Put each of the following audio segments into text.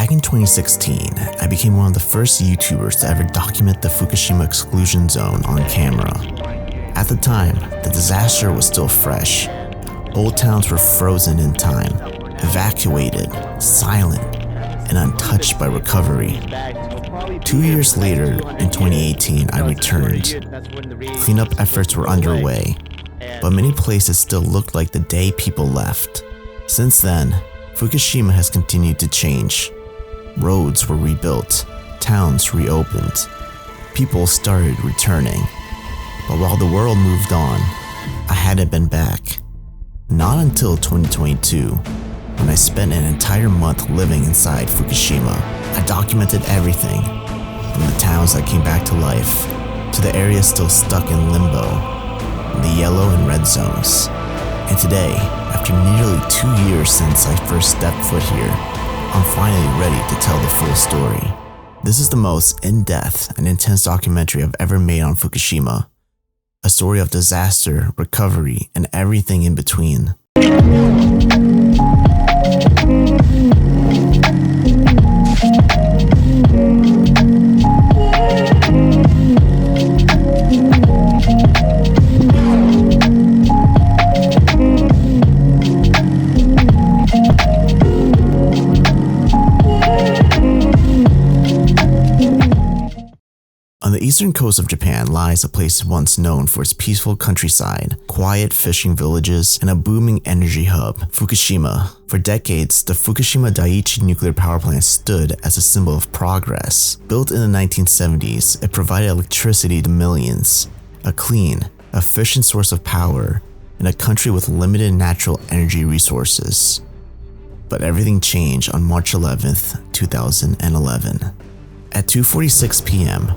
Back in 2016, I became one of the first YouTubers to ever document the Fukushima exclusion zone on camera. At the time, the disaster was still fresh. Old towns were frozen in time, evacuated, silent, and untouched by recovery. 2 years later, in 2018, I returned. Cleanup efforts were underway, but many places still looked like the day people left. Since then, Fukushima has continued to change. Roads were rebuilt, towns reopened, people started returning. But while the world moved on, I hadn't been back. Not until 2022, when I spent an entire month living inside Fukushima. I documented everything, from the towns that came back to life, to the areas still stuck in limbo, the yellow and red zones. And today, after nearly 2 years since I first stepped foot here, I'm finally ready to tell the full story. This is the most in-depth and intense documentary I've ever made on Fukushima. A story of disaster, recovery, and everything in between. On the eastern coast of Japan lies a place once known for its peaceful countryside, quiet fishing villages, and a booming energy hub, Fukushima. For decades, the Fukushima Daiichi nuclear power plant stood as a symbol of progress. Built in the 1970s, it provided electricity to millions, a clean, efficient source of power in a country with limited natural energy resources. But everything changed on March 11th, 2011. At 2:46 p.m.,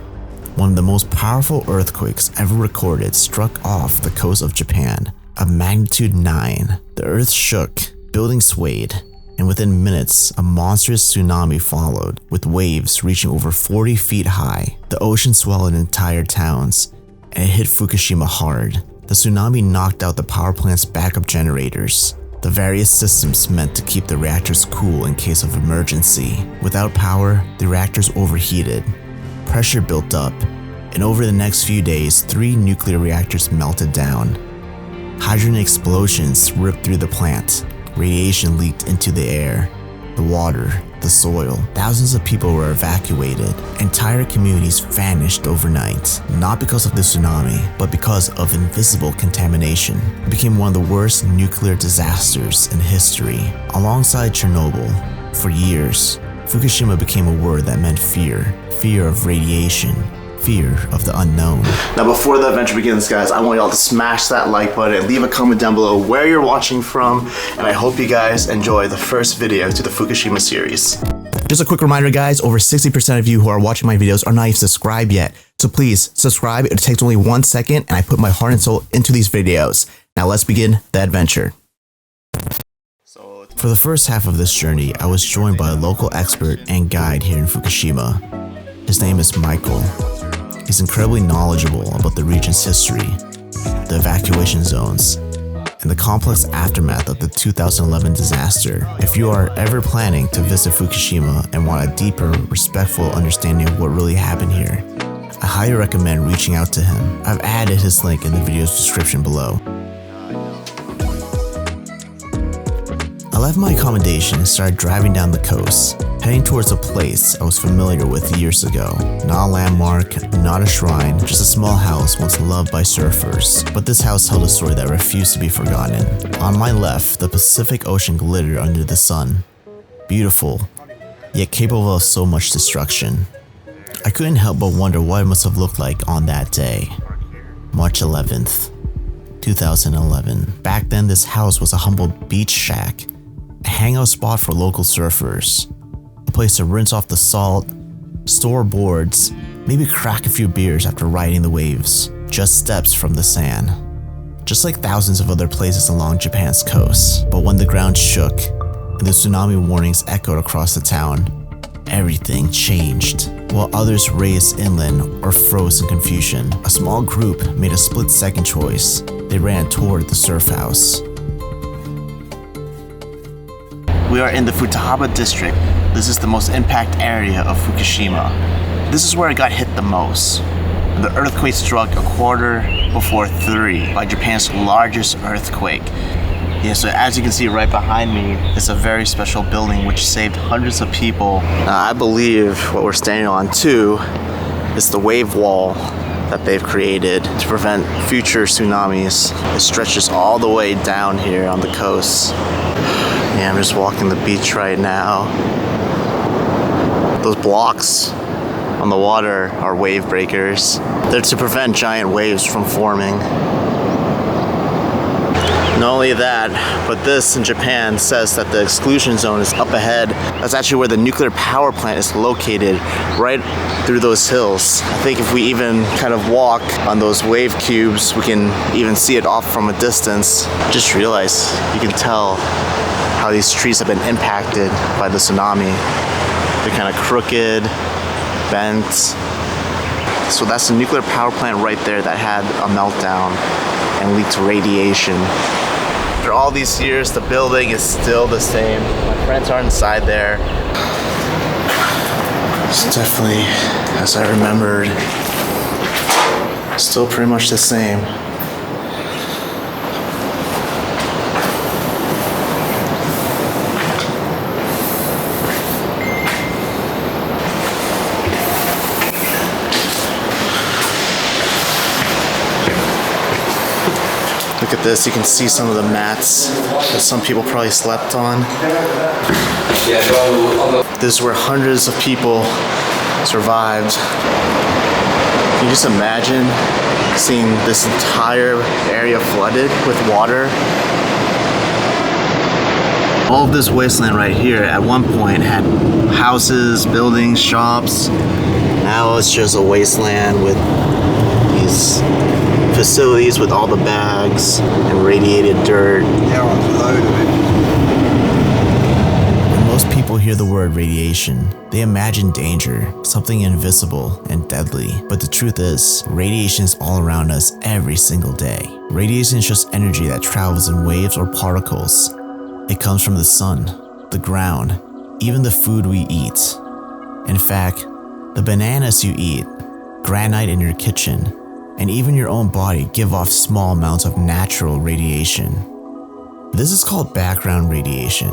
one of the most powerful earthquakes ever recorded struck off the coast of Japan, a magnitude 9. The earth shook, buildings swayed, and within minutes, a monstrous tsunami followed, with waves reaching over 40 feet high. The ocean swallowed entire towns, and it hit Fukushima hard. The tsunami knocked out the power plant's backup generators, the various systems meant to keep the reactors cool in case of emergency. Without power, the reactors overheated. Pressure built up, and over the next few days, 3 nuclear reactors melted down. Hydrogen explosions ripped through the plant. Radiation leaked into the air, the water, the soil. Thousands of people were evacuated. Entire communities vanished overnight, not because of the tsunami, but because of invisible contamination. It became one of the worst nuclear disasters in history. Alongside Chernobyl, for years, Fukushima became a word that meant fear. Fear of radiation. Fear of the unknown. Now before the adventure begins, guys, I want y'all to smash that like button and leave a comment down below where you're watching from, and I hope you guys enjoy the first video to the Fukushima series. Just a quick reminder, guys, over 60% of you who are watching my videos are not even subscribed yet, so please subscribe. It takes only 1 second, and I put my heart and soul into these videos. Now let's begin the adventure. For the first half of this journey, I was joined by a local expert and guide here in Fukushima. His name is Michael. He's incredibly knowledgeable about the region's history, the evacuation zones, and the complex aftermath of the 2011 disaster. If you are ever planning to visit Fukushima and want a deeper, respectful understanding of what really happened here, I highly recommend reaching out to him. I've added his link in the video's description below. I left my accommodation and started driving down the coast, heading towards a place I was familiar with years ago. Not a landmark, not a shrine, just a small house once loved by surfers. But this house held a story that refused to be forgotten. On my left, the Pacific Ocean glittered under the sun. Beautiful, yet capable of so much destruction. I couldn't help but wonder what it must have looked like on that day. March 11th, 2011. Back then, this house was a humble beach shack, a hangout spot for local surfers, a place to rinse off the salt, store boards, maybe crack a few beers after riding the waves, just steps from the sand. Just like thousands of other places along Japan's coast. But when the ground shook and the tsunami warnings echoed across the town, everything changed. While others raced inland or froze in confusion, a small group made a split-second choice. They ran toward the surf house. We are in the Futaba district. This is the most impact area of Fukushima. This is where it got hit the most. The earthquake struck 3:15 by Japan's largest earthquake. Yeah, so as you can see right behind me, it's a very special building which saved hundreds of people. I believe what we're standing on too is the wave wall that they've created to prevent future tsunamis. It stretches all the way down here on the coast. Yeah, I'm just walking the beach right now. Those blocks on the water are wave breakers. They're to prevent giant waves from forming. Not only that, but this in Japan says that the exclusion zone is up ahead. That's actually where the nuclear power plant is located, right through those hills. I think if we even kind of walk on those wave cubes, we can even see it off from a distance. Just realize you can tell how these trees have been impacted by the tsunami. They're kind of crooked, bent. So that's the nuclear power plant right there that had a meltdown and leaked radiation. After all these years, the building is still the same. My friends are inside there. It's definitely, as I remembered, still pretty much the same. Look at this, you can see some of the mats that some people probably slept on. This is where hundreds of people survived. Can you just imagine seeing this entire area flooded with water? All of this wasteland right here at one point had houses, buildings, shops. Now it's just a wasteland with these facilities with all the bags and radiated dirt. When most people hear the word radiation, they imagine danger, something invisible and deadly. But the truth is, radiation is all around us every single day. Radiation is just energy that travels in waves or particles. It comes from the sun, the ground, even the food we eat. In fact, the bananas you eat, granite in your kitchen, and even your own body give off small amounts of natural radiation. This is called background radiation,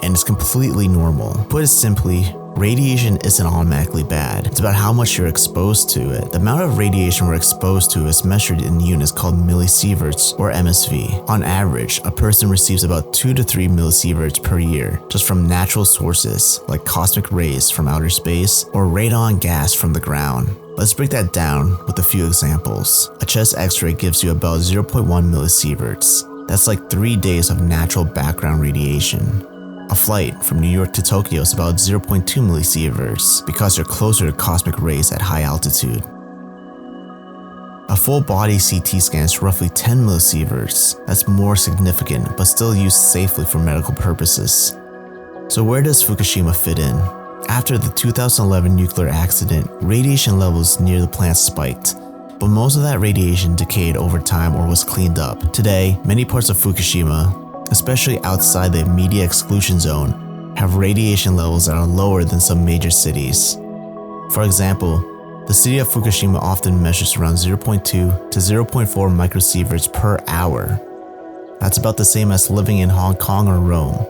and it's completely normal. Put it simply, radiation isn't automatically bad. It's about how much you're exposed to it. The amount of radiation we're exposed to is measured in units called millisieverts or MSV. On average, a person receives about 2 to 3 millisieverts per year just from natural sources like cosmic rays from outer space or radon gas from the ground. Let's break that down with a few examples. A chest x-ray gives you about 0.1 millisieverts. That's like 3 days of natural background radiation. A flight from New York to Tokyo is about 0.2 millisieverts because you're closer to cosmic rays at high altitude. A full body CT scan is roughly 10 millisieverts. That's more significant but still used safely for medical purposes. So where does Fukushima fit in? After the 2011 nuclear accident, radiation levels near the plant spiked, but most of that radiation decayed over time or was cleaned up. Today, many parts of Fukushima, especially outside the immediate exclusion zone, have radiation levels that are lower than some major cities. For example, the city of Fukushima often measures around 0.2 to 0.4 microsieverts per hour. That's about the same as living in Hong Kong or Rome,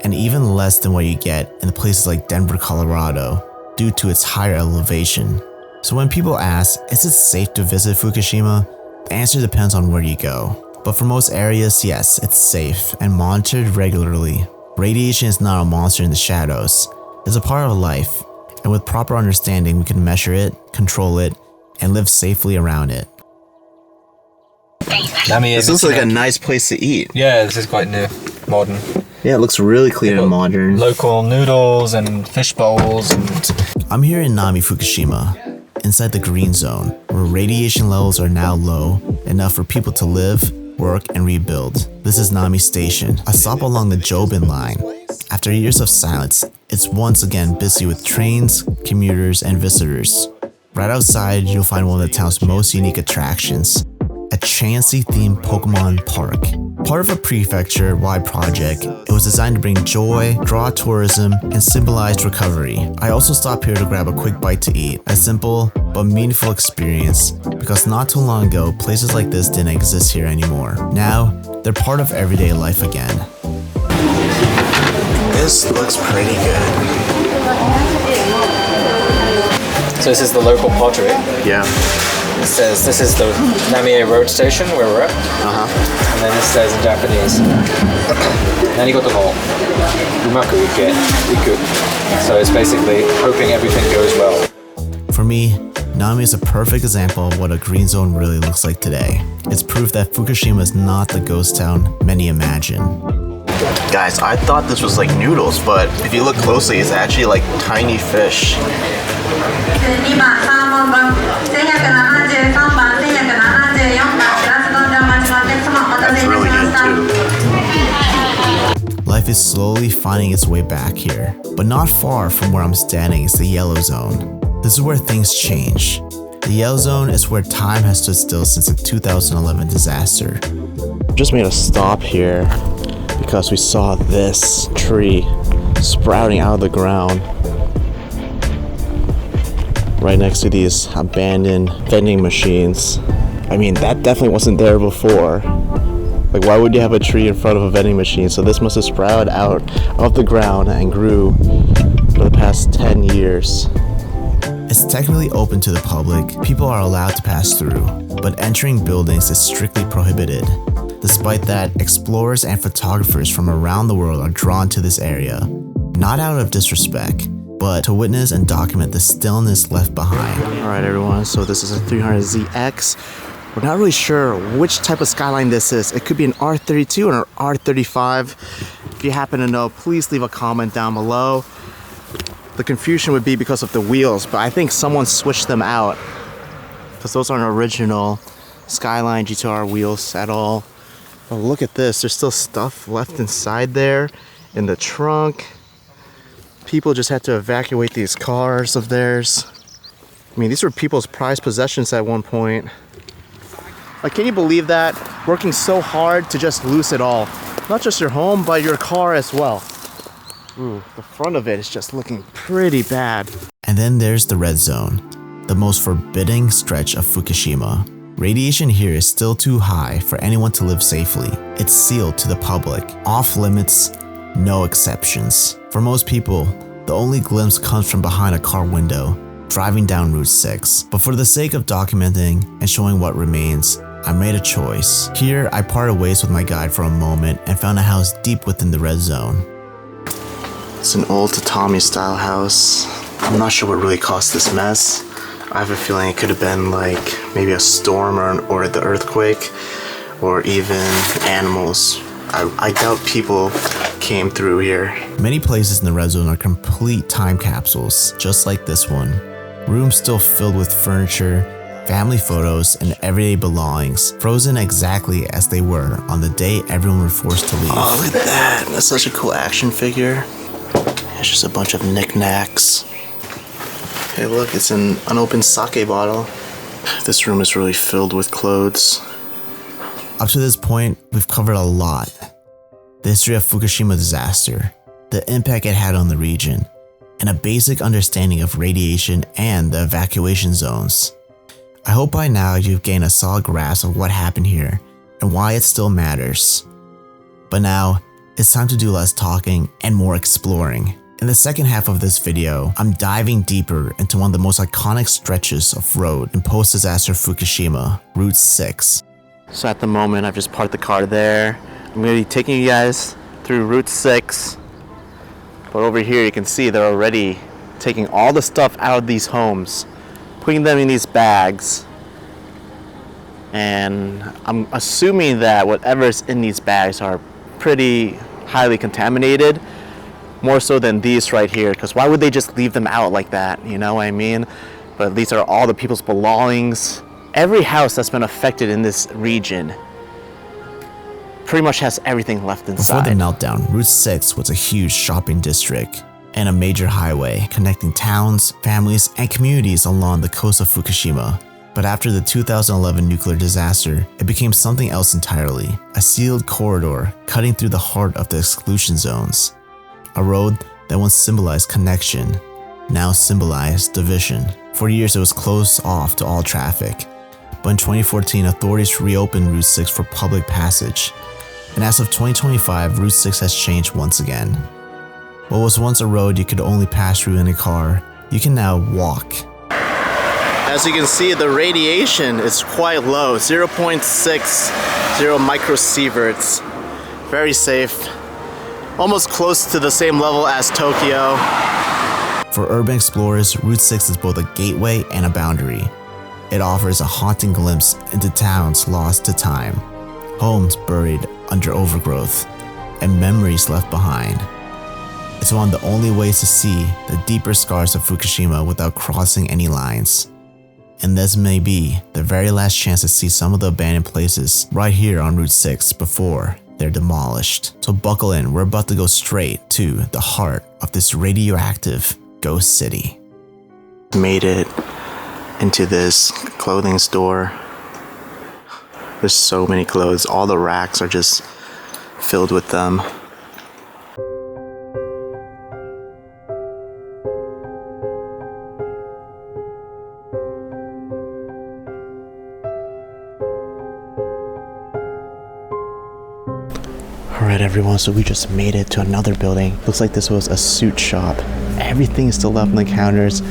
and even less than what you get in places like Denver, Colorado, due to its higher elevation. So when people ask, is it safe to visit Fukushima? The answer depends on where you go. But for most areas, yes, it's safe and monitored regularly. Radiation is not a monster in the shadows. It's a part of life, and with proper understanding, we can measure it, control it, and live safely around it. This looks like a nice place to eat. Yeah, this is quite new, modern. Yeah, it looks really clean and modern. Local noodles and fish bowls and... I'm here in Nami, Fukushima, inside the green zone, where radiation levels are now low, enough for people to live, work, and rebuild. This is Nami Station, a stop along the Jobin line. After years of silence, it's once again busy with trains, commuters, and visitors. Right outside, you'll find one of the town's most unique attractions, a Chansey-themed Pokemon park. Part of a prefecture-wide project, it was designed to bring joy, draw tourism, and symbolize recovery. I also stopped here to grab a quick bite to eat. A simple but meaningful experience, because not too long ago, places like this didn't exist here anymore. Now, they're part of everyday life again. This looks pretty good. So this is the local pottery. Yeah. It says this is the Namie Road Station where we're at. And then this says in Japanese, 何事もうまくいく. So it's basically hoping everything goes well. For me, Namie is a perfect example of what a green zone really looks like today. It's proof that Fukushima is not the ghost town many imagine. Guys, I thought this was like noodles, but if you look closely, it's actually like tiny fish. That's really good too. Life is slowly finding its way back here, but not far from where I'm standing is the yellow zone. This is where things change. The yellow zone is where time has stood still since the 2011 disaster. Just made a stop here because we saw this tree sprouting out of the ground right next to these abandoned vending machines. I mean, that definitely wasn't there before. Like, why would you have a tree in front of a vending machine? So this must have sprouted out of the ground and grew for the past 10 years. It's technically open to the public. People are allowed to pass through, but entering buildings is strictly prohibited. Despite that, explorers and photographers from around the world are drawn to this area, not out of disrespect, but to witness and document the stillness left behind. Alright everyone, so this is a 300ZX. We're not really sure which type of skyline this is. It could be an R32 or an R35. If you happen to know, please leave a comment down below. The confusion would be because of the wheels, but I think someone switched them out, because those aren't original Skyline GTR wheels at all. Oh, look at this. There's still stuff left inside there in the trunk. People just had to evacuate these cars of theirs. I mean, these were people's prized possessions at one point. Like, can you believe that? Working so hard to just lose it all. Not just your home, but your car as well. Ooh, the front of it is just looking pretty bad. And then there's the red zone, the most forbidding stretch of Fukushima. Radiation here is still too high for anyone to live safely. It's sealed to the public, off limits, no exceptions. For most people, the only glimpse comes from behind a car window, driving down Route 6. But for the sake of documenting and showing what remains, I made a choice. Here, I parted ways with my guide for a moment and found a house deep within the red zone. It's an old tatami style house. I'm not sure what really caused this mess. I have a feeling it could have been like maybe a storm or the earthquake, or even animals. I doubt people came through here. Many places in the red zone are complete time capsules, just like this one. Rooms still filled with furniture, family photos, and everyday belongings, frozen exactly as they were on the day everyone was forced to leave. Oh, look at that. That's such a cool action figure. It's just a bunch of knickknacks. Hey look, it's an unopened sake bottle. This room is really filled with clothes. Up to this point, we've covered a lot. The history of Fukushima disaster, the impact it had on the region, and a basic understanding of radiation and the evacuation zones. I hope by now you've gained a solid grasp of what happened here and why it still matters. But now, it's time to do less talking and more exploring. In the second half of this video, I'm diving deeper into one of the most iconic stretches of road in post-disaster Fukushima, Route 6. So at the moment, I've just parked the car there. I'm going to be taking you guys through Route 6. But over here, you can see they're already taking all the stuff out of these homes, putting them in these bags. And I'm assuming that whatever's in these bags are pretty highly contaminated. More so than these right here, because why would they just leave them out like that, you know what I mean? But these are all the people's belongings. Every house that's been affected in this region pretty much has everything left inside. Before the meltdown, Route 6 was a huge shopping district and a major highway connecting towns, families, and communities along the coast of Fukushima. But after the 2011 nuclear disaster, it became something else entirely, a sealed corridor cutting through the heart of the exclusion zones. A road that once symbolized connection, now symbolized division. For years it was closed off to all traffic, but in 2014 authorities reopened Route 6 for public passage. And as of 2025, Route 6 has changed once again. What was once a road you could only pass through in a car, you can now walk. As you can see, the radiation is quite low, 0.60 microsieverts. Very safe. Almost close to the same level as Tokyo. For urban explorers, Route 6 is both a gateway and a boundary. It offers a haunting glimpse into towns lost to time, homes buried under overgrowth, and memories left behind. It's one of the only ways to see the deeper scars of Fukushima without crossing any lines. And this may be the very last chance to see some of the abandoned places right here on Route 6 before they're demolished. So buckle in, we're about to go straight to the heart of this radioactive ghost city. Made it into this clothing store. There's so many clothes, all the racks are just filled with them. Alright everyone, so we just made it to another building. Looks like this was a suit shop. Everything is still left on the counters.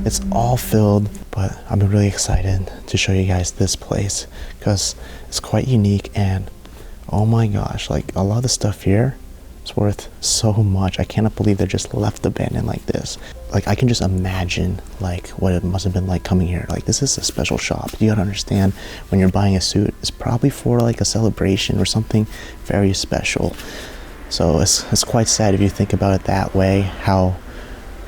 It's all filled, but I'm really excited to show you guys this place because it's quite unique and oh my gosh, like a lot of the stuff here is worth so much. I cannot believe they're just left abandoned like this. Like I can just imagine like what it must have been like coming here. Like this is a special shop. You gotta understand, when you're buying a suit, it's probably for like a celebration or something very special. So it's quite sad if you think about it that way, how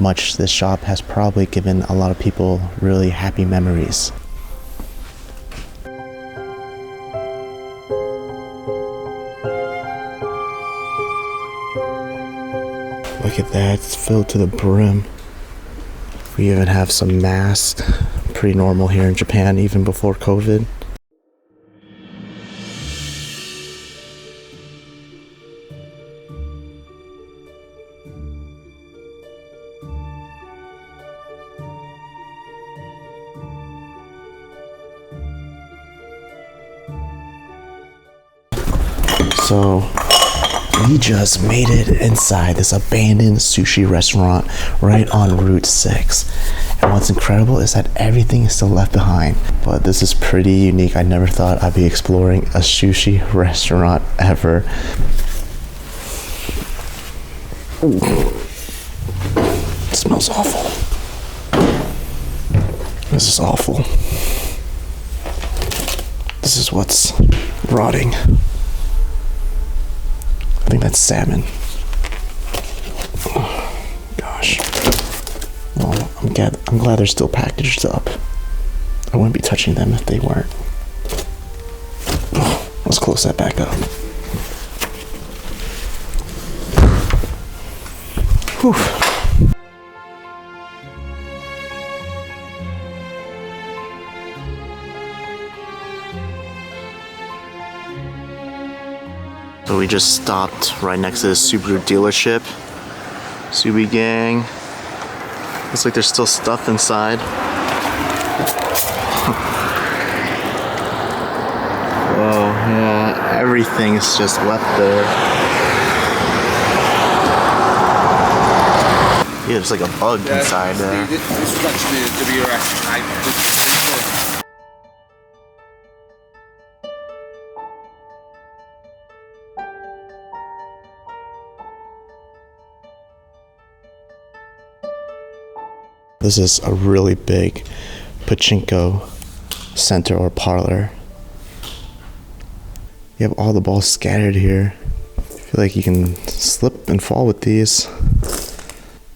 much this shop has probably given a lot of people really happy memories. Look at that, it's filled to the brim. We even have some masks, pretty normal here in Japan even before COVID. So we just made it inside this abandoned sushi restaurant right on Route 6. And what's incredible is that everything is still left behind. But this is pretty unique. I never thought I'd be exploring a sushi restaurant ever. Ooh. It smells awful. This is awful. This is what's rotting. I think that's salmon. Oh, gosh. Well, I'm glad they're still packaged up. I wouldn't be touching them if they weren't. Oh, let's close that back up. Whew. So we just stopped right next to the Subaru dealership. Subi gang. Looks like there's still stuff inside. Whoa, yeah, everything's just left there. Yeah, there's like a bug inside there. This was actually a WRS type. This is a really big pachinko center or parlor. You have all the balls scattered here. I feel like you can slip and fall with these.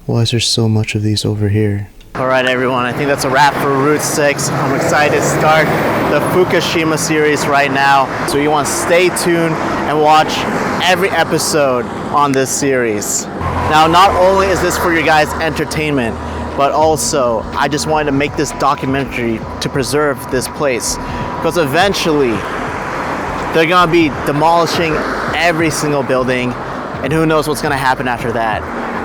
Why is there so much of these over here? Alright everyone, I think that's a wrap for Route 6. I'm excited to start the Fukushima series right now. So you want to stay tuned and watch every episode on this series. Now, not only is this for your guys' entertainment, but also I just wanted to make this documentary to preserve this place, because eventually they're gonna be demolishing every single building, and who knows what's gonna happen after that.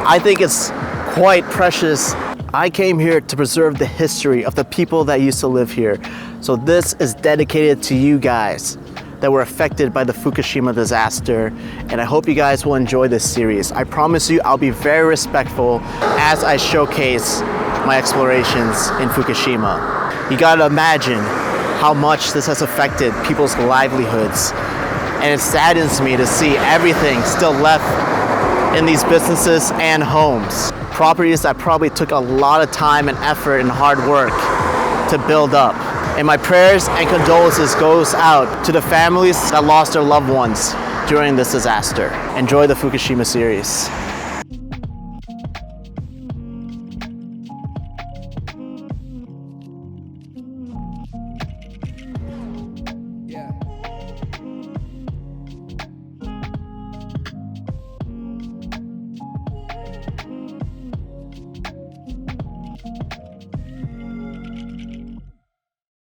I think it's quite precious. I came here to preserve the history of the people that used to live here. So this is dedicated to you guys that were affected by the Fukushima disaster, and I hope you guys will enjoy this series. I promise you I'll be very respectful as I showcase my explorations in Fukushima. You gotta imagine how much this has affected people's livelihoods, and it saddens me to see everything still left in these businesses and homes. Properties that probably took a lot of time and effort and hard work to build up. And my prayers and condolences goes out to the families that lost their loved ones during this disaster. Enjoy the Fukushima series.